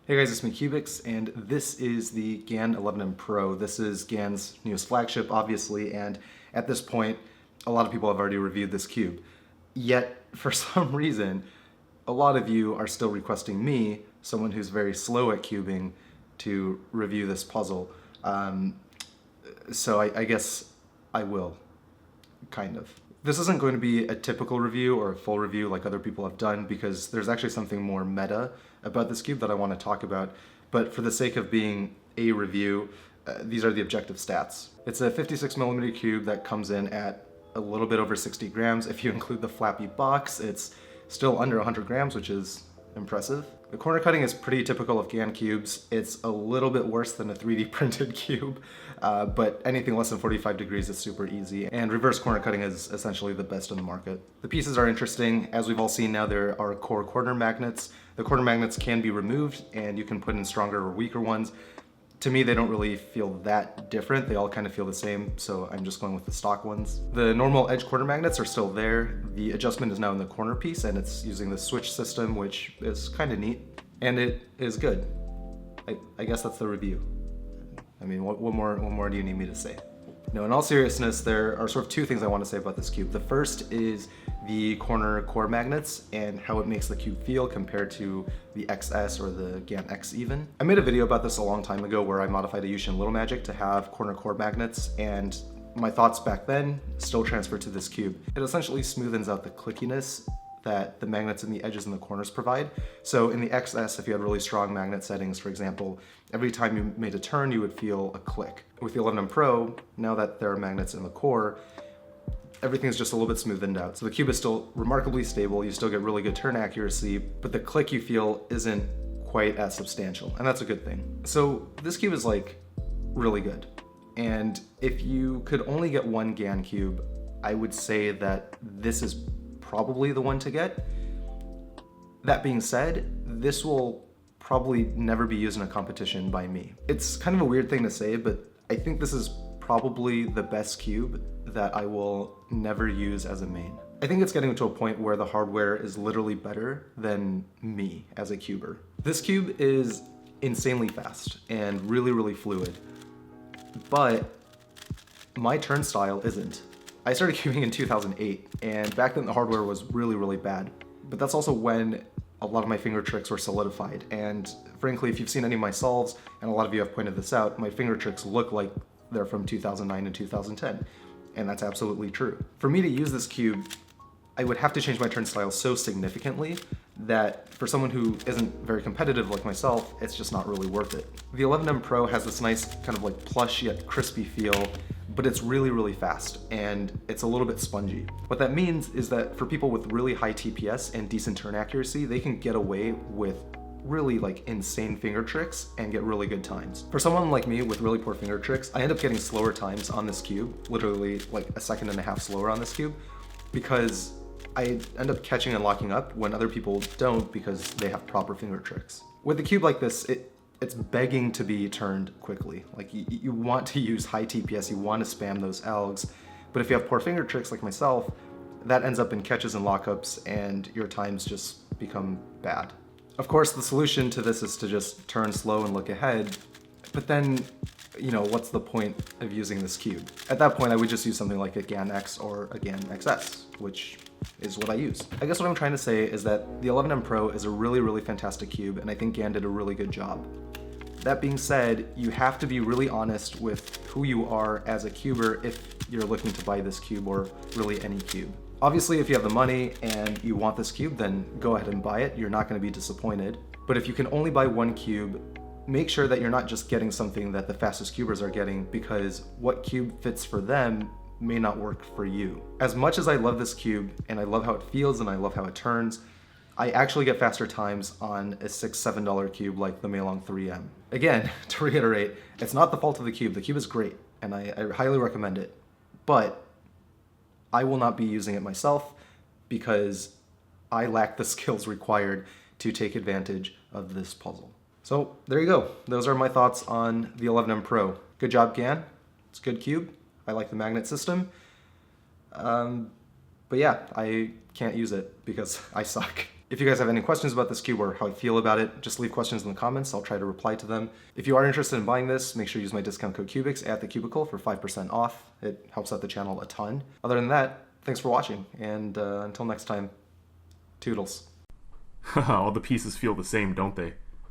Hey guys, it's me cyoubx, and this is the GAN 11M Pro. This is GAN's newest flagship, obviously, and at this point, a lot of people have already reviewed this cube. Yet, for some reason, a lot of you are still requesting me, someone who's very slow at cubing, to review this puzzle. So I guess I will, kind of. This isn't going to be a typical review or a full review like other people have done, because there's actually something more meta about this cube that I want to talk about. But for the sake of being a review, these are the objective stats. It's a 56mm cube that comes in at a little bit over 60 grams. If you include the flappy box, it's still under 100 grams, which is impressive. The corner cutting is pretty typical of GAN cubes. It's a little bit worse than a 3D printed cube, but anything less than 45 degrees is super easy, and reverse corner cutting is essentially the best in the market. The pieces are interesting. As we've all seen now, there are core corner magnets. The corner magnets can be removed, and you can put in stronger or weaker ones. To me, they don't really feel that different. They all kind of feel the same, so I'm just going with the stock ones. The normal edge corner magnets are still there. The adjustment is now in the corner piece, and it's using the switch system, which is kind of neat, and it is good. I guess that's the review. I mean, what more do you need me to say? No, in all seriousness, there are sort of two things I want to say about this cube. The first is the corner core magnets and how it makes the cube feel compared to the XS or the GAN X even. I made a video about this a long time ago where I modified a Yushin Little Magic to have corner core magnets, and my thoughts back then still transfer to this cube. It essentially smoothens out the clickiness that the magnets in the edges and the corners provide. So in the XS, if you had really strong magnet settings, for example, every time you made a turn, you would feel a click. With the 11M Pro, now that there are magnets in the core, everything's just a little bit smoothened out. So the cube is still remarkably stable, you still get really good turn accuracy, but the click you feel isn't quite as substantial, and that's a good thing. So this cube is like really good. And if you could only get one GAN cube, I would say that this is probably the one to get. That being said, this will probably never be used in a competition by me. It's kind of a weird thing to say, but I think this is probably the best cube that I will never use as a main. I think it's getting to a point where the hardware is literally better than me as a cuber. This cube is insanely fast and really, really fluid, but my turn style isn't. I started cubing in 2008, and back then the hardware was really, really bad. But that's also when a lot of my finger tricks were solidified. And frankly, if you've seen any of my solves, and a lot of you have pointed this out, my finger tricks look like they're from 2009 and 2010. And that's absolutely true. For me to use this cube, I would have to change my turn style so significantly that for someone who isn't very competitive like myself, it's just not really worth it. The 11M Pro has this nice kind of like plush yet crispy feel, but it's really, really fast, and it's a little bit spongy. What that means is that for people with really high TPS and decent turn accuracy, they can get away with really like insane finger tricks and get really good times. For someone like me with really poor finger tricks, I end up getting slower times on this cube, literally like a second and a half slower on this cube, because I end up catching and locking up when other people don't because they have proper finger tricks. With a cube like this, it's begging to be turned quickly. Like you want to use high TPS, you want to spam those algs, but if you have poor finger tricks like myself, that ends up in catches and lockups, and your times just become bad. Of course, the solution to this is to just turn slow and look ahead, but then, you know, what's the point of using this cube? At that point, I would just use something like a GAN X or a GAN XS, which is what I use. I guess what I'm trying to say is that the 11M Pro is a really, really fantastic cube, and I think GAN did a really good job. That being said, you have to be really honest with who you are as a cuber if you're looking to buy this cube, or really any cube. Obviously, if you have the money and you want this cube, then go ahead and buy it. You're not going to be disappointed. But if you can only buy one cube, make sure that you're not just getting something that the fastest cubers are getting, because what cube fits for them may not work for you. As much as I love this cube, and I love how it feels and I love how it turns, I actually get faster times on a $6, $7 cube like the Meilong 3M. Again, to reiterate, it's not the fault of the cube. The cube is great, and I highly recommend it, but I will not be using it myself because I lack the skills required to take advantage of this puzzle. So there you go. Those are my thoughts on the 11M Pro. Good job, GAN. It's a good cube. I like the magnet system. But yeah, I can't use it because I suck. If you guys have any questions about this cube or how I feel about it, just leave questions in the comments. I'll try to reply to them. If you are interested in buying this, make sure you use my discount code cyoubx at the cubicle for 5% off. It helps out the channel a ton. Other than that, thanks for watching, and until next time, toodles. All the pieces feel the same, don't they?